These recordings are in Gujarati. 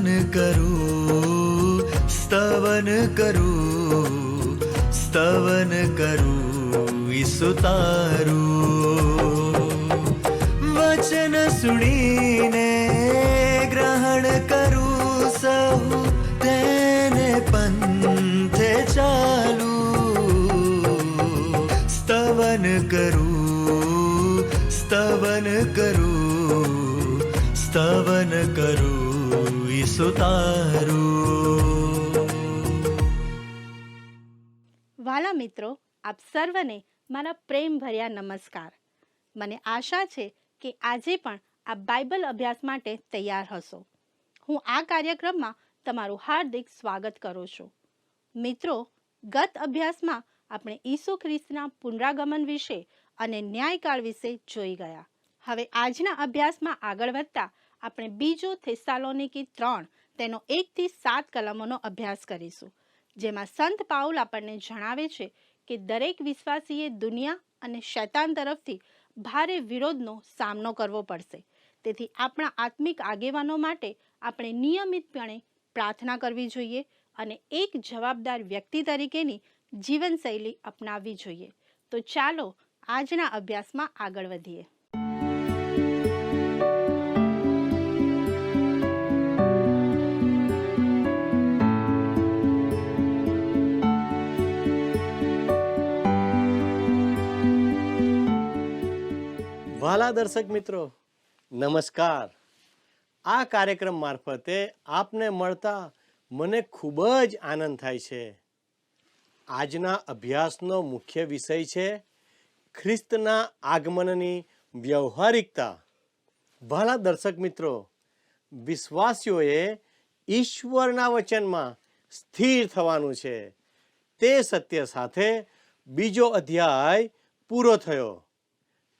સ્તવન કરું, સ્તવન કરું, સ્તવન કરું ઈસુ તારું. વચન સુણીને ગ્રહણ કરું સહુ, તેને પંથે ચાલું. સ્તવન કરું, સ્તવન કરું, સ્તવન કરું ઈસુ તારું. વાલા મિત્રો, આપ સર્વને મારા પ્રેમ ભર્યા નમસ્કાર. મને આશા છે કે આજે પણ આપ બાઇબલ અભ્યાસ માટે તૈયાર હશો. હું આ કાર્યક્રમમાં તમારું હાર્દિક સ્વાગત કરું છું. મિત્રો, ગત અભ્યાસમાં આપણે ઈસુ ખ્રિસ્તના પુનરાગમન વિશે અને ન્યાયકાળ વિશે જોઈ ગયા. હવે આજના અભ્યાસમાં આગળ વધતા આપણે બીજો થેસાલોનિકી 3 તેનો 1 થી 7 કલમોનો અભ્યાસ કરીશું, જેમાં સંત પાઉલ આપણને જણાવે છે કે દરેક વિશ્વાસીએ દુનિયા અને શૈતાન તરફથી ભારે વિરોધનો સામનો કરવો પડશે. તેથી આપણા આત્મિક આગેવાનો માટે આપણે નિયમિતપણે પ્રાર્થના કરવી જોઈએ અને એક જવાબદાર વ્યક્તિ તરીકેની જીવનશૈલી અપનાવવી જોઈએ. તો ચાલો આજના અભ્યાસમાં આગળ વધીએ. વાલા દર્શક મિત્રો, નમસ્કાર. આ કાર્યક્રમ મારફતે આપને મળતા મને ખૂબ જ આનંદ થાય છે. આજના અભ્યાસનો મુખ્ય વિષય છે ખ્રિસ્તના આગમનની વ્યવહારિકતા. વાલા દર્શક મિત્રો, વિશ્વાસીઓએ ઈશ્વરના વચનમાં સ્થિર થવાનું છે. તે સત્ય સાથે બીજો અધ્યાય પૂરો થયો.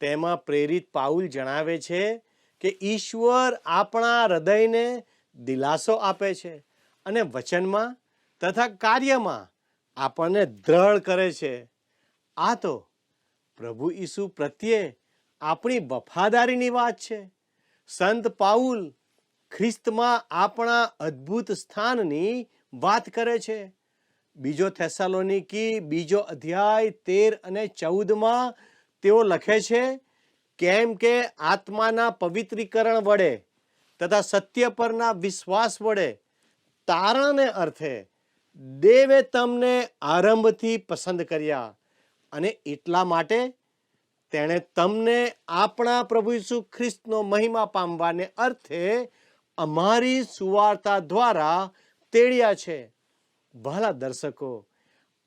તેમાં પ્રેરિત પાઉલ જણાવે છે કે ઈશ્વર આપણા હૃદયને દિલાસો આપે છે અને વચનમાં તથા કાર્યમાં આપણને દ્રઢ કરે છે. આ તો પ્રભુ ઈસુ પ્રત્યે આપણી વફાદારીની વાત છે. સંત પાઉલ ખ્રિસ્તમાં આપણા અદ્ભુત સ્થાનની વાત કરે છે. બીજો થેસાલોનિકી બીજો અધ્યાય 13 અને 14માં તેઓ લખે છે, કેમ કે આત્માના પવિત્રીકરણ વડે તથા સત્ય પરના વિશ્વાસ વડે તારણને અર્થે દેવે તમને આરંભથી પસંદ કર્યા, અને એટલા માટે તેણે તમને આપણા પ્રભુ ઈસુ ખ્રિસ્તનો મહિમા પામવાને અર્થે અમારી સુવાર્તા દ્વારા તેડ્યા છે. ભલા દર્શકો,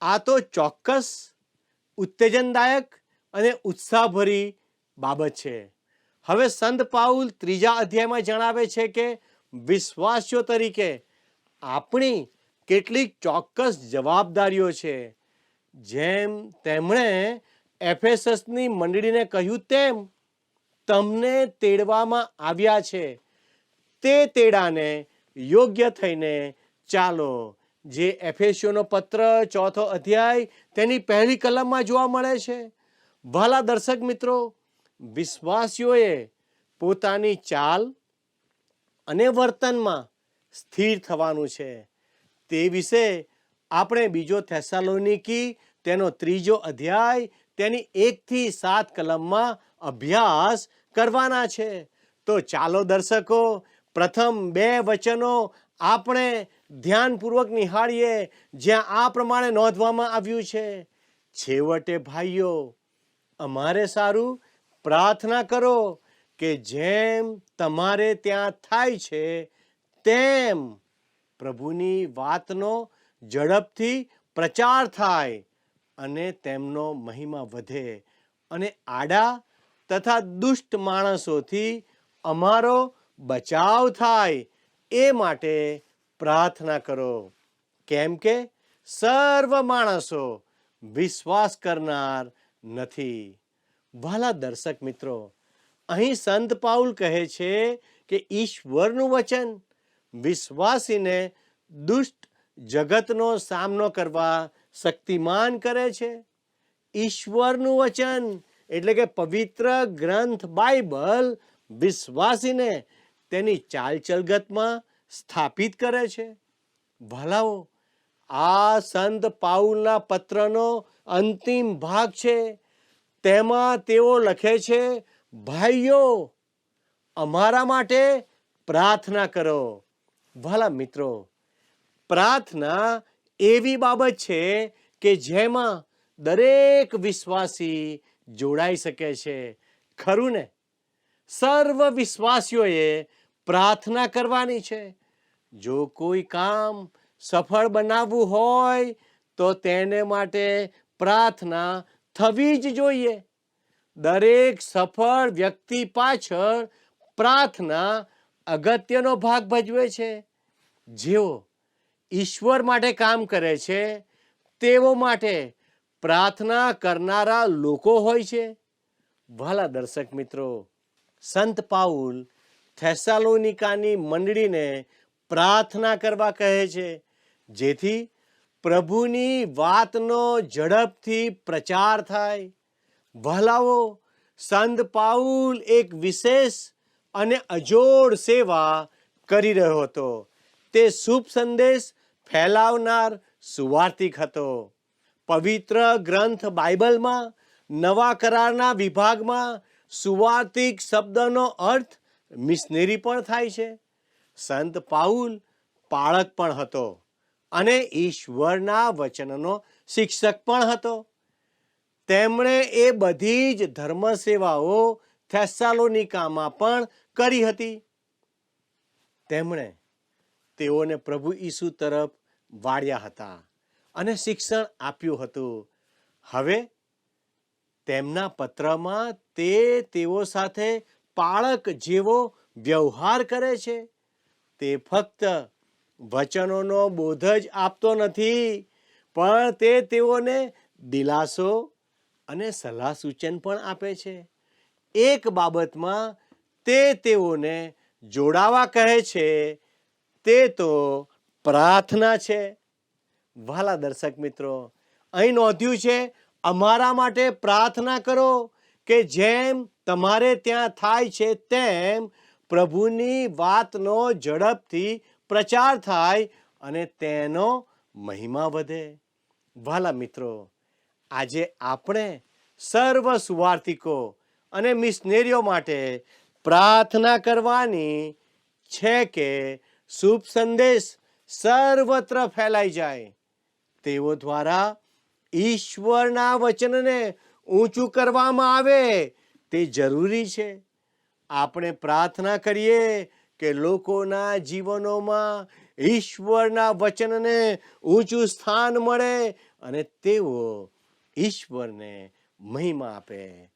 આ તો ચોક્કસ ઉત્તેજનદાયક અને ઉત્સાહભરી બાબત છે. હવે સંત પાઉલ 3 અધ્યાયમાં જણાવે છે કે વિશ્વાસીઓ તરીકે આપણી કેટલીક ચોક્કસ જવાબદારીઓ છે. જેમ તેમણે એફેસસની મંડળીને કહ્યું તેમ તમને તેડવામાં આવ્યા છે, તે તેડાને યોગ્ય થઈને ચાલો. જે એફેસીઓનો પત્ર 4 અધ્યાય તેની 1 કલમમાં જોવા મળે છે. ભલા દર્શક મિત્રો, વિશ્વાસીઓએ પોતાની ચાલ અને વર્તનમાં સ્થિર થવાનું છે. તે વિશે આપણે બીજો થેસાલોનિકી તેનો 3 અધ્યાય તેની 1 થી 7 કલમમાં અભ્યાસ કરવાના છે. તો ચાલો દર્શકો, પ્રથમ 2 વચનો આપણે ધ્યાનપૂર્વક નિહાળીએ, જ્યાં આ પ્રમાણે નોંધવામાં આવ્યું છે, છેવટે ભાઈઓ, અમારે સારું પ્રાર્થના કરો કે જેમ તમારે ત્યાં થાય છે તેમ પ્રભુની વાતનો ઝડપથી પ્રચાર થાય અને તેમનો મહિમા વધે અને આડા તથા દુષ્ટ માણસોથી અમારો બચાવ થાય, એ માટે પ્રાર્થના કરો. કેમ કે સર્વ માણસો વિશ્વાસ કરનાર નથી. વાલા દર્શક મિત્રો, અહીં સંત પાઉલ કહે છે કે ઈશ્વરનું વચન વિશ્વાસીને દુષ્ટ જગતનો સામનો કરવા શક્તિમાન કરે છે. ઈશ્વરનું વચન એટલે કે પવિત્ર ગ્રંથ બાઇબલ વિશ્વાસીને તેની ચાલચલગતમાં સ્થાપિત કરે છે. ભલાઓ, આ સંત પાઉલના પત્રનો અંતિમ ભાગ છે. તેમાં તેઓ લખે છે, ભાઈઓ, અમારા માટે પ્રાર્થના કરો. ભલા મિત્રો, પ્રાર્થના એવી બાબત છે કે જેમાં દરેક વિશ્વાસી જોડાઈ શકે છે. ખરું ને? સર્વ વિશ્વાસીઓએ પ્રાર્થના કરવાની છે. જો કોઈ કામ સફળ બનાવવું હોય તો તેને માટે પ્રાર્થના થવી જ જોઈએ. દરેક સફળ વ્યક્તિ પાછળ પ્રાર્થના અગત્યનો ભાગ ભજવે છે. જેઓ ઈશ્વર માટે કામ કરે છે તેઓ માટે પ્રાર્થના કરનારા લોકો હોય છે. ભલા દર્શક મિત્રો, સંત પાઉલ થેસાલોનિકાની મંડળીને પ્રાર્થના કરવા કહે છે, જેથી પ્રભુની વાતનો ઝડપથી પ્રચાર થાય. ભલાઓ, સંત પાઉલ એક વિશેષ અને અજોડ સેવા કરી રહ્યો હતો. તે શુભ સંદેશ ફેલાવનાર સુવાર્તિક હતો. પવિત્ર ગ્રંથ બાઇબલમાં નવા કરારના વિભાગમાં સુવાર્તિક શબ્દનો અર્થ મિશનરી પણ થાય છે. સંત પાઉલ પાળક પણ હતો અને ઈશ્વરના વચનનો શિક્ષક પણ હતો. તેમણે એ બધી જ ધર્મ સેવાઓ થેસાલોનિકામાં પણ કરી હતી. તેમણે તેઓને પ્રભુ ઈસુ તરફ વાળ્યા હતા અને શિક્ષણ આપ્યું હતું. હવે તેમના પત્રમાં તેઓ સાથે પાળક જેવો વ્યવહાર કરે છે. તે ફક્ત વચનોનો બોધ જ આપતો નથી, પણ તે તેઓને દિલાસો અને સલાહ સૂચન પણ આપે છે. એક બાબતમાં તે તેઓને જોડાવા કહે છે, તે તો પ્રાર્થના છે. વહાલા દર્શક મિત્રો, અહીં નોંધ્યું છે, અમારા માટે પ્રાર્થના કરો કે જેમ તમારે ત્યાં થાય છે તેમ પ્રભુની વાતનો ઝડપથી પ્રચાર થાય અને તેનો મહિમા વધે. વહાલા મિત્રો, આજે આપણે સર્વ સુવાર્તિકો અને મિશનરીઓ માટે પ્રાર્થના કરવાની છે કે શુભ સંદેશ સર્વત્ર ફેલાઈ જાય. તેઓ દ્વારા ઈશ્વરના વચનને ઊંચું કરવામાં આવે તે જરૂરી છે. આપણે પ્રાર્થના કરીએ કે લોકોના જીવનોમાં ઈશ્વરના વચનને ઊંચું સ્થાન મળે અને તેઓ ઈશ્વરને મહિમા આપે.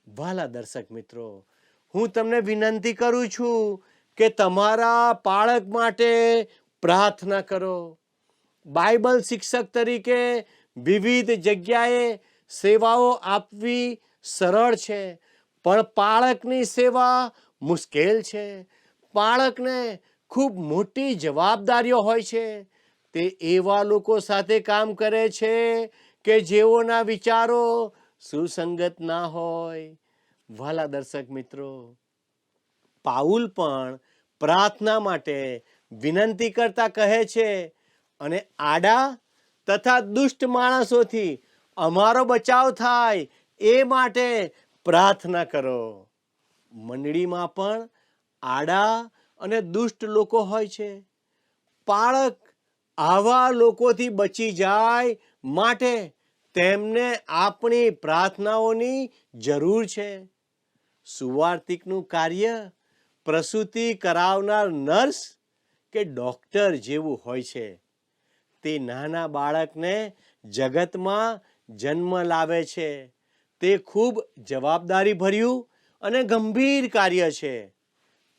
વહાલા દર્શક મિત્રો, હું તમને વિનંતી કરું છું કે તમારા બાળક માટે પ્રાર્થના કરો. બાઇબલ શિક્ષક તરીકે વિવિધ જગ્યાએ સેવાઓ આપવી સરળ છે, પણ બાળકની સેવા મુશ્કેલ છે. બાળકને ખૂબ મોટી જવાબદારીઓ હોય છે. તે એવા લોકો સાથે કામ કરે છે કે જેઓના વિચારો સુસંગત ના હોય. વહાલા દર્શક મિત્રો, પાઉલ પણ પ્રાર્થના માટે વિનંતી કરતા કહે છે, અને આડા તથા દુષ્ટ માણસોથી અમારો બચાવ થાય એ માટે પ્રાર્થના કરો. મંડળીમાં પણ આડા અને દુષ્ટ લોકો હોય છે. બાળક આવા લોકોથી બચી જાય માટે તેમને આપણી પ્રાર્થનાઓની જરૂર છે. સુવાર્તિકનું કાર્ય પ્રસૂતિ કરાવનાર નર્સ કે ડોક્ટર જેવું હોય છે. તે નાના બાળકને જગતમાં જન્મ લાવે છે. તે ખૂબ જવાબદારી ભર્યું અને ગંભીર કાર્ય છે.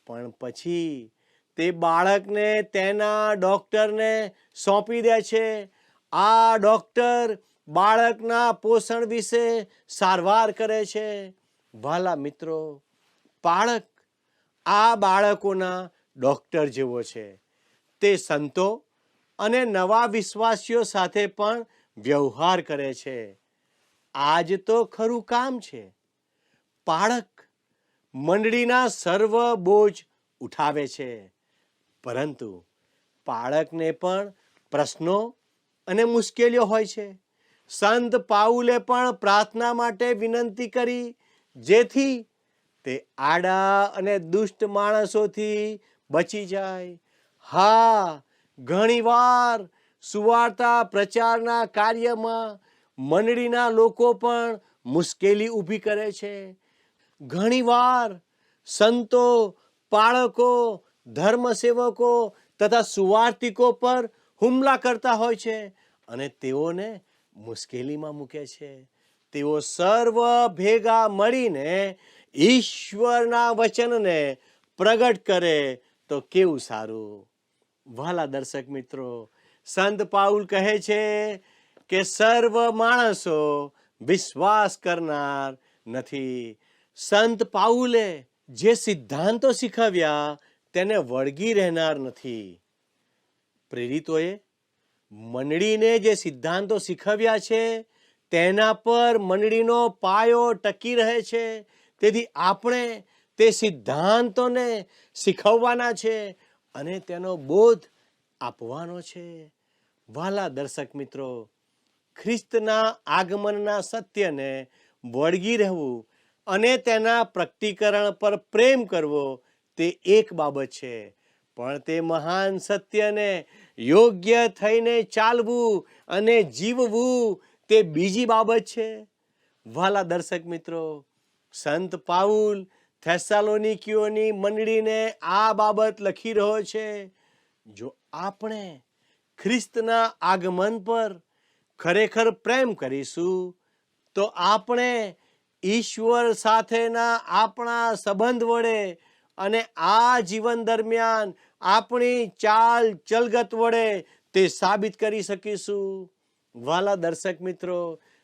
પણ પછી તે બાળકને તેના ડોક્ટરને સોંપી દે છે. આ ડોક્ટર બાળકના પોષણ વિશે સારવાર કરે છે. વહાલા મિત્રો, બાળક આ બાળકોના ડોક્ટર જેવો છે. તે સંતો અને નવા વિશ્વાસીઓ સાથે પણ વ્યવહાર કરે છે. આજ તો ખરું કામ છે. બાળક મંડળીના સર્વ બોજ ઉઠાવે છે. પરંતુ બાળકને પણ પ્રશ્નો અને મુશ્કેલીઓ હોય છે. સંત પાઉલે પણ પ્રાર્થના માટે વિનંતી કરી, જેથી તે આડા અને દુષ્ટ માણસોથી બચી જાય. હા, ઘણીવાર સુવાર્તા પ્રચારના કાર્યમાં મંડળીના લોકો પણ મુશ્કેલી ઊભી કરે છે. ઘણીવાર સંતો, પાળકો, ધર્મસેવકો તથા સુવાર્તિકો પર હુમલા કરતા હોય છે અને તેઓને મુશ્કેલીમાં મૂકે છે. તેઓ સર્વ ભેગા મળીને ઈશ્વરના વચનને પ્રગટ કરે તો કેવું સારું. વહાલા દર્શક મિત્રો, સંત પાઉલ કહે છે કે સર્વ માણસો વિશ્વાસ કરનાર નથી. સંત પાઉલે જે સિદ્ધાંતો શીખવ્યા તેને વળગી રહેનાર નથી. પ્રેરિતોએ મંડળીને જે સિદ્ધાંતો શીખવ્યા છે તેના પર મંડળીનો પાયો ટકી રહે છે. તેથી આપણે તે સિદ્ધાંતોને શીખવવાના છે અને તેનો બોધ આપવાનો છે. વહાલા દર્શક મિત્રો, ખ્રિસ્તના આગમનના સત્યને વળગી રહેવું અને તેના પ્રગટીકરણ પર પ્રેમ કરવો તે એક બાબત છે, પણ તે મહાન સત્યને યોગ્ય થઈને ચાલવું અને જીવવું તે બીજી બાબત છે. વહાલા દર્શક મિત્રો, સંત પાઉલ થેસાલોનિકીઓની મંડળીને આ બાબત લખી રહ્યો છે. જો આપણે ખ્રિસ્તના આગમન પર ખરેખર પ્રેમ કરીશું તો આપણે ઈશ્વર સાથેના આપણા સંબંધ વડે અને આ જીવન દરમિયાન આપણી ચાલ ચલગત વડે તે સાબિત કરી શકીશું. વહાલા દર્શક મિત્રો,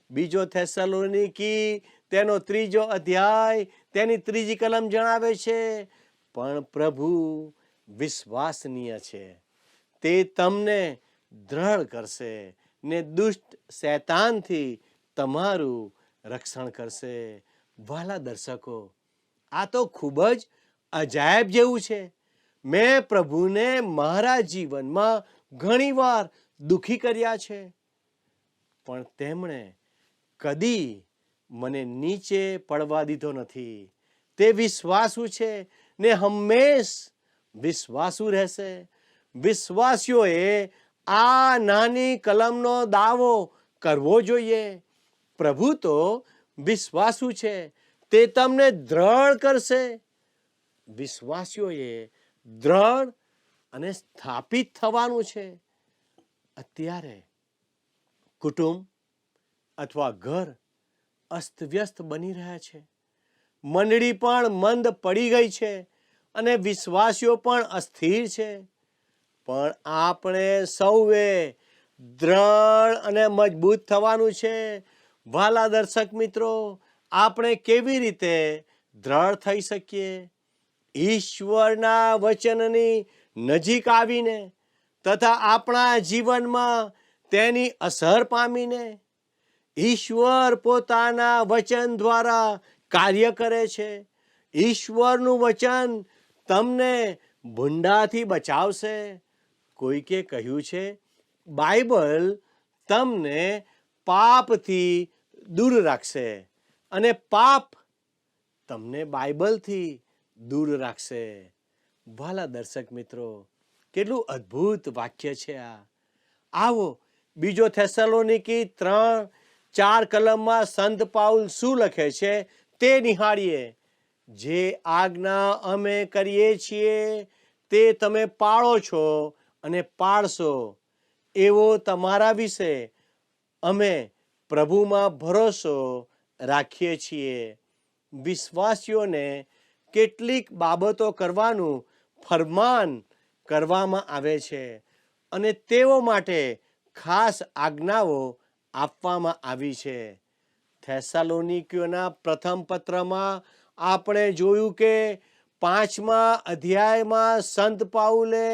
બીજો થેસાલોનિકી તેનો 3 અધ્યાય તેની 3 કલમ જણાવે છે, પણ પ્રભુ વિશ્વાસનીય છે, તે તમને દ્રઢ કરશે ને દુષ્ટ શૈતાનથી તમારું રક્ષણ કરશે. વહાલા દર્શકો, આ તો ખૂબ જ અજાયબ જેવું છે. મેં પ્રભુને મારા જીવનમાં ઘણીવાર દુઃખી કર્યા છે, પણ તેમણે કદી મને નીચે પડવા દીધો નથી. તે વિશ્વાસુ છે ને હંમેશ વિશ્વાસુ રહેશે. વિશ્વાસીઓએ આ નાની કલમનો દાવો કરવો જોઈએ. પ્રભુ તો વિશ્વાસુ છે, તે તમને દ્રઢ કરશે. વિશ્વાસીઓએ દ્રઢ અને સ્થાપિત થવાનું છે. અત્યારે કુટુંબ અથવા ઘર અસ્તવ્યસ્ત બની રહ્યા છે. મંડળી પણ મંદ પડી ગઈ છે અને વિશ્વાસીઓ પણ અસ્થિર છે. પણ આપણે સૌએ દ્રઢ અને મજબૂત થવાનું છે. વહાલા દર્શક મિત્રો, આપણે કેવી રીતે દ્રઢ થઈ શકીએ? ઈશ્વરના વચનની નજીક આવીને તથા આપણા જીવનમાં તેની અસર પામીને. ઈશ્વર પોતાના વચન દ્વારા કાર્ય કરે છે. ઈશ્વરનું વચન તમને ભૂંડાથી બચાવશે. કોઈકે કહ્યું છે, બાઇબલ તમને પાપથી દૂર રાખશે અને પાપ તમને બાઇબલથી દૂર રાખશે. વહાલા દર્શક મિત્રો, કેટલું અદ્ભુત વાક્ય છે આ. આવો બીજો થેસાલોનિકી 3-4 કલમમાં સંત પાઉલ શું લખે છે તે નિહાળીએ. જે આજ્ઞા અમે કરીએ છીએ તે તમે પાળો છો અને પાળશો, એવો તમારા વિશે અમે પ્રભુમાં ભરોસો રાખીએ છીએ. વિશ્વાસીઓને કેટલીક બાબતો કરવાનું ફરમાન કરવામાં આવે છે અને તેઓ માટે ખાસ આજ્ઞાઓ આપવામાં આવી છે. થેસાલોનિકીઓના પ્રથમ પત્રમાં આપણે જોયું કે 5મા અધ્યાયમાં સંત પાઉલે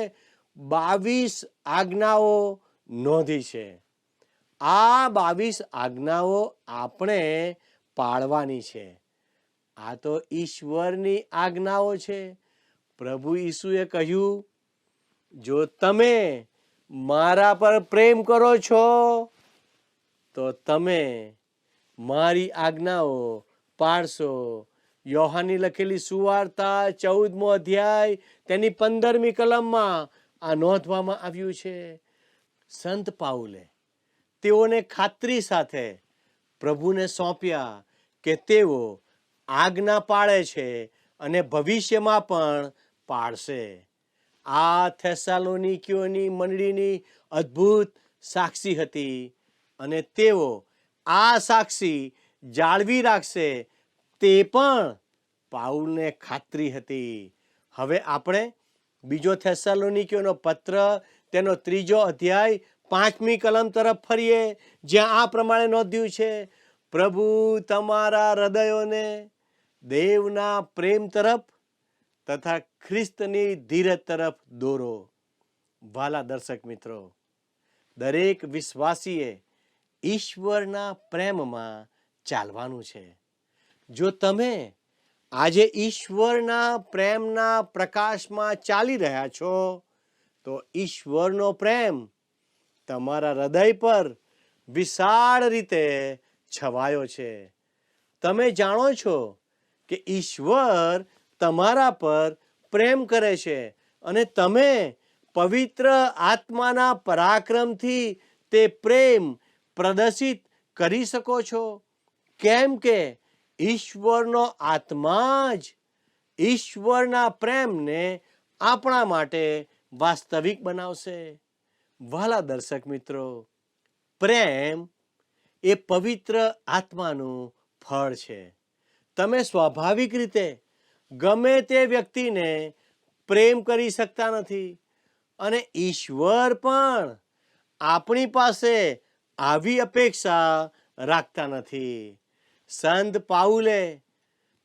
22 આજ્ઞાઓ નોંધી છે. આ 22 આજ્ઞાઓ આપણે પાળવાની છે. આ તો ઈશ્વરની આજ્ઞાઓ છે. પ્રભુ ઈસુએ કહ્યું જો તમે મારા પર પ્રેમ કરો છો તો તમે મારી આજ્ઞાઓ પાળશો. યોહાનની લખેલી સુવાર્તા 14મો અધ્યાય તેની 15મી કલમમાં આ નોંધવામાં આવ્યું છે. સંત પાઉલે તેઓને ખાતરી સાથે પ્રભુને સોંપ્યા કે તેઓ આજ્ઞા પાળે છે અને ભવિષ્યમાં પણ પાળશે. આ થેસાલોનિકીઓની મંડળીની અદ્ભુત સાક્ષી હતી અને તેઓ આ સાક્ષી જાળવી રાખશે તે પણ પાઉલને ખાતરી હતી. હવે આપણે બીજો થેસાલોનિકીઓનો પત્ર તેનો 3જો અધ્યાય 5મી કલમ તરફ ફરીએ, જ્યાં આ પ્રમાણે નોંધ્યું છે, પ્રભુ તમારા હૃદયોને દેવના પ્રેમ તરફ તથા ખ્રિસ્તની ધીરજ તરફ દોરો. વાલા દર્શક મિત્રો, દરેક વિશ્વાસીએ ઈશ્વરના પ્રેમમાં ચાલવાનું છે. જો તમે આજે ઈશ્વરના પ્રેમના પ્રકાશમાં ચાલી રહ્યા છો તો ઈશ્વરનો પ્રેમ તમારા હૃદય પર વિશાળ રીતે છવાયો છે. તમે જાણો છો કે ઈશ્વર તમારા પર પ્રેમ કરે છે અને તમે પવિત્ર આત્માના પરાક્રમથી તે પ્રેમ પ્રદર્શિત કરી શકો છો, કેમ કે ઈશ્વરનો આત્મા જ ઈશ્વરના પ્રેમને આપણા માટે વાસ્તવિક બનાવશે. વહાલા દર્શક મિત્રો, પ્રેમ એ પવિત્ર આત્માનું ફળ છે. તમે સ્વાભાવિક રીતે ગમે તે વ્યક્તિને પ્રેમ કરી શકતા નથી અને ઈશ્વર પણ આપણી પાસે આવી અપેક્ષા રાખતા નથી. સંત પાઉલે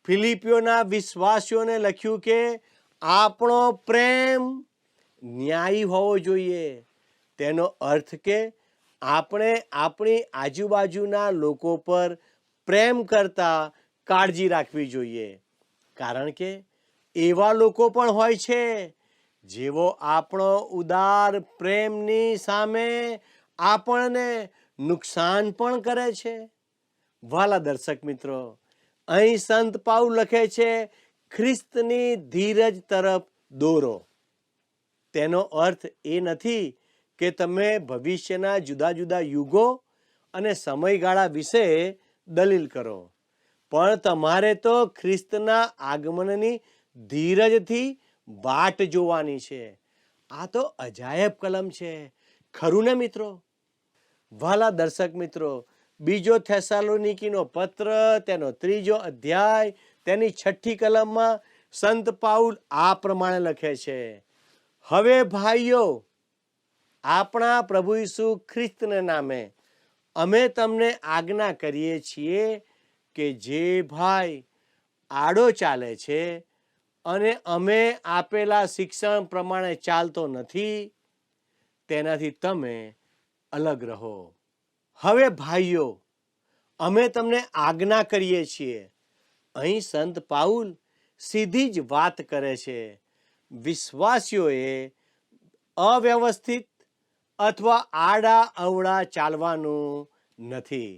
ફિલિપીઓના વિશ્વાસીઓને લખ્યું કે આપણો પ્રેમ ન્યાયી હોવો જોઈએ. તેનો અર્થ કે આપણે આપણી આજુબાજુના લોકો પર પ્રેમ કરતા કાળજી રાખવી જોઈએ, કારણ કે એવા લોકો પણ હોય છે જેઓ આપણો ઉદાર પ્રેમની સામે આપણને નુકસાન પણ કરે છે. વાલા દર્શક મિત્રો, અહીં સંત પાઉલ લખે છે, ખ્રિસ્તની ધીરજ તરફ દોરો. તેનો અર્થ એ નથી કે તમે ભવિષ્યના જુદા જુદા યુગો અને સમયગાળા વિશે દલીલ કરો, પણ તમારે તો ખ્રિસ્તના આગમનની ધીરજથી વાટ જોવાની છે. આ તો અજાયબ કલમ છે, ખરું ને મિત્રો? વાલા દર્શક મિત્રો, બીજો થેસાલોનિકીનો પત્ર તેનો 3જો અધ્યાય તેની 6ઠી કલમમાં સંત પાઉલ આ પ્રમાણે લખે છે, હવે ભાઈઓ, આપણા પ્રભુ ઈસુ ખ્રિસ્તને નામે અમે તમને આજ્ઞા કરીએ છીએ કે જે ભાઈ આડો ચાલે છે અને અમે આપેલા શિક્ષણ પ્રમાણે ચાલતો નથી તેનાથી તમે અલગ રહો. હવે ભાઈઓ, અમે તમને આજ્ઞા કરીએ છીએ. અહીં સંત પાઉલ સીધી જ વાત કરે છે. વિશ્વાસીઓએ અવ્યવસ્થિત અથવા આડા અવળા ચાલવાનું નથી.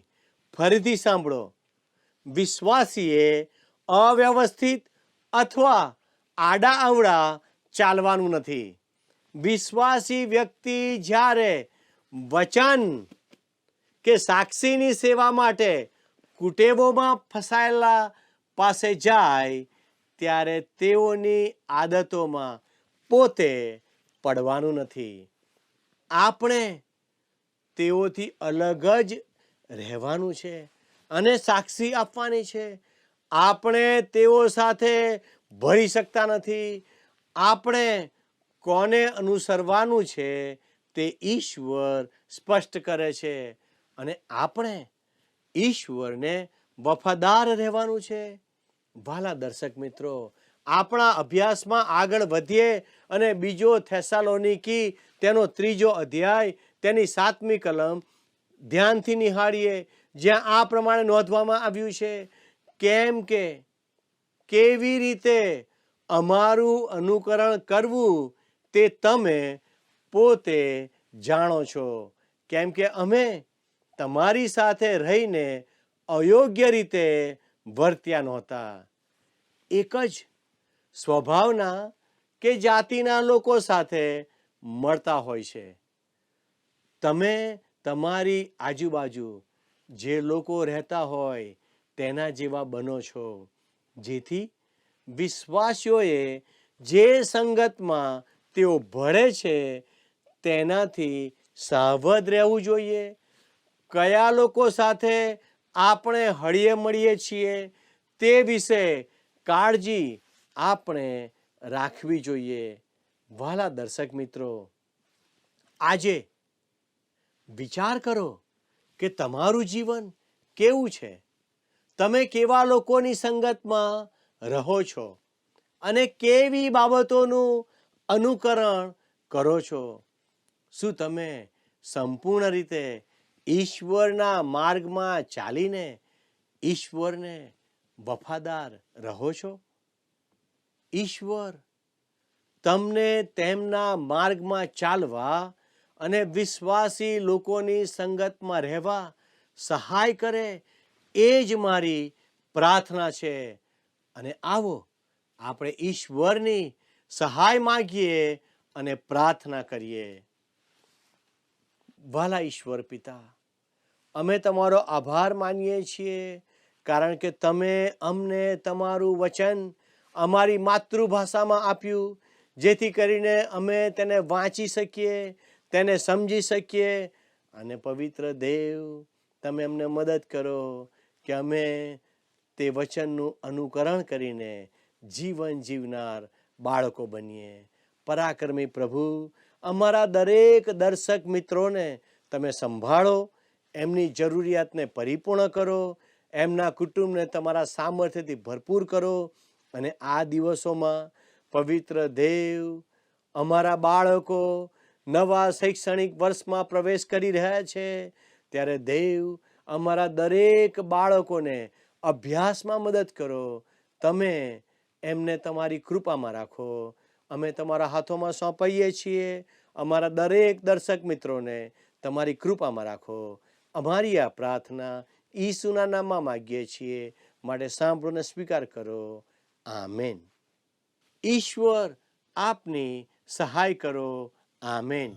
ફરીથી સાંભળો, વિશ્વાસીએ અવ્યવસ્થિત અથવા આડા અવળા ચાલવાનું નથી. વિશ્વાસી વ્યક્તિ જ્યારે વચન કે સાક્ષીની સેવા માટે કુટેવોમાં ફસાયેલા પાસે જાય ત્યારે તેઓની આદતોમાં પોતે પડવાનું નથી. આપણે તેઓથી અલગ જ રહેવાનું છે અને સાક્ષી આપવાની છે. આપણે તેઓ સાથે ભળી શકતા નથી. આપણે કોને અનુસરવાનું છે તે ઈશ્વર સ્પષ્ટ કરે છે અને આપણે ઈશ્વરને વફાદાર રહેવાનું છે. વાલા દર્શક મિત્રો, આપણા અભ્યાસમાં આગળ વધીએ અને બીજો થેસાલોનિકી તેનો 3જો અધ્યાય તેની 7મી કલમ ધ્યાનથી નિહાળીએ, જ્યાં આ પ્રમાણે નોંધવામાં આવ્યું છે, કેમ કે કેવી રીતે અમારું અનુકરણ કરવું તે તમે પોતે જાણો છો, કેમ કે અમે તમારી સાથે રહીને અયોગ્ય રીતે વર્ત્યા નહોતા. એક જ સ્વભાવના કે જાતિના લોકો સાથે મળતા હોય છે. તમે તમારી આજુબાજુ જે લોકો રહેતા હોય તેના જેવા બનો છો, જેથી વિશ્વાસીઓએ જે સંગતમાં તેઓ ભળે છે તેનાથી સાવધ રહેવું જોઈએ. કયા લોકો સાથે આપણે હળીએ મળીએ છીએ તે વિશે કાળજી આપણે રાખવી જોઈએ. વહાલા દર્શક મિત્રો, આજે વિચાર કરો કે તમારું જીવન કેવું છે. તમે કેવા લોકોની સંગતમાં રહો છો અને કેવી બાબતોનું અનુકરણ કરો છો. શું તમે સંપૂર્ણ રીતે ઈશ્વરના માર્ગમાં ચાલીને ઈશ્વરને વફાદાર રહો છો? ઈશ્વર તમને તેમના માર્ગમાં ચાલવા અને વિશ્વાસી લોકોની સંગતમાં રહેવા સહાય કરે, એ જ મારી પ્રાર્થના છે. અને આવો આપણે ઈશ્વરની સહાય માંગીએ અને પ્રાર્થના કરીએ. વહાલા ઈશ્વર પિતા, અમે તમારો આભાર માનીએ છીએ, કારણ કે તમે અમને તમારું વચન અમારી માતૃભાષામાં આપ્યું, જેથી કરીને અમે તેને વાંચી શકીએ, તેને સમજી શકીએ. અને પવિત્ર દેવ, તમે અમને મદદ કરો કે અમે તે વચનનું અનુકરણ કરીને જીવન જીવનાર બાળકો બનીએ. પરાક્રમી પ્રભુ, અમારા દરેક દર્શક મિત્રોને તમે સંભાળો, એમની જરૂરિયાતને પરિપૂર્ણ કરો, એમના કુટુંબને તમારા સામર્થ્યથી ભરપૂર કરો. અને આ દિવસોમાં પવિત્ર દેવ, અમારા બાળકો નવા શૈક્ષણિક વર્ષમાં પ્રવેશ કરી રહ્યા છે, ત્યારે દેવ અમારા દરેક બાળકોને અભ્યાસમાં મદદ કરો. તમે એમને તમારી કૃપામાં રાખો. અમે તમારા હાથોમાં સોંપાઈએ છીએ. અમારા દરેક દર્શક મિત્રોને તમારી કૃપામાં રાખો. અમારી આ પ્રાર્થના ઈસુના નામમાં માગીએ છીએ, માટે સાંભળો ને સ્વીકાર કરો. આમેન. ઈશ્વર આપની સહાય કરો. આમેન.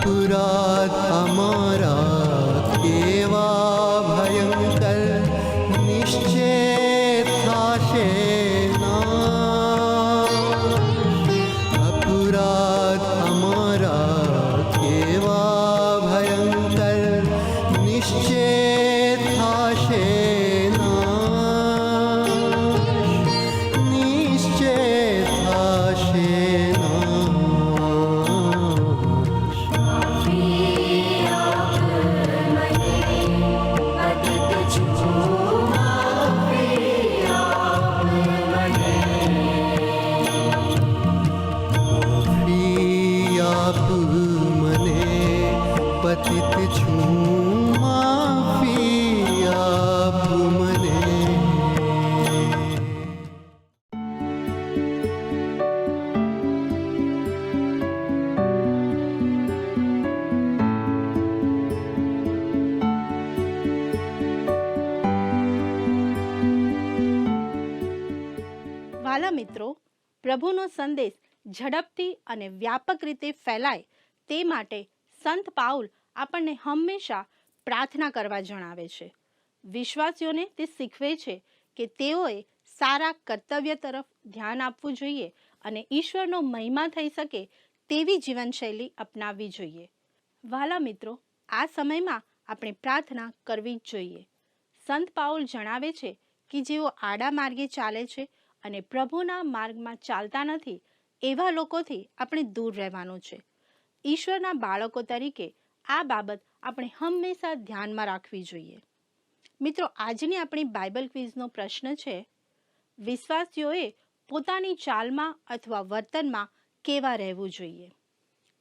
अपराध हमारा केवा भयंकर निश्चय थाशे नाश। अपराध हमारा केवा भयंकर निश्चय थाशे नाश। निश्चय थाशे पतित छूं माफी आप मने। વાલા મિત્રો, પ્રભુનો સંદેશ ઝડપથી અને વ્યાપક રીતે ફેલાય તે માટે સંત પાઉલ આપણને હંમેશા પ્રાર્થના કરવા જણાવે છે. વિશ્વાસીઓને તે શીખવે છે કે તેઓએ સારા કર્તવ્ય તરફ ધ્યાન આપવું જોઈએ અને ઈશ્વરનો મહિમા થઈ શકે તેવી જીવનશૈલી અપનાવવી જોઈએ. વાલા મિત્રો, આ સમયમાં આપણે પ્રાર્થના કરવી જ જોઈએ. સંત પાઉલ જણાવે છે કે જેઓ આડા માર્ગે ચાલે છે અને પ્રભુના માર્ગમાં ચાલતા નથી એવા લોકોથી આપણે દૂર રહેવાનું છે. ઈશ્વરના બાળકો તરીકે આ બાબત આપણે હંમેશા ધ્યાનમાં રાખવી જોઈએ. મિત્રો, આજની આપણી બાઇબલ ક્વિઝનો પ્રશ્ન છે, વિશ્વાસીઓએ પોતાની ચાલમાં અથવા વર્તનમાં કેવા રહેવું જોઈએ?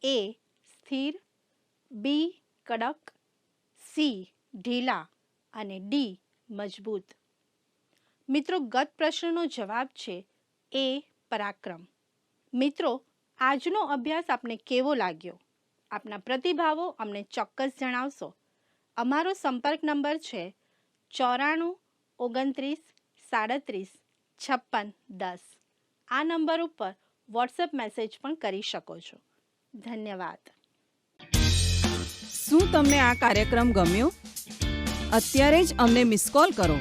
એ સ્થિર, બી કડક, સી ઢીલા અને ડી મજબૂત. મિત્રો, ગત પ્રશ્નનો જવાબ છે એ પરાક્રમ. મિત્રો, આજનો અભ્યાસ આપને કેવો લાગ્યો? આપના પ્રતિભાવો અમને ચોક્કસ જણાવશો. અમારો સંપર્ક નંબર છે 94 29 37 56 10. આ નંબર ઉપર વોટ્સએપ મેસેજ પણ કરી શકો છો. ધન્યવાદ. શું તમને આ કાર્યક્રમ ગમ્યો? અત્યારે જ અમને મિસ કોલ કરો.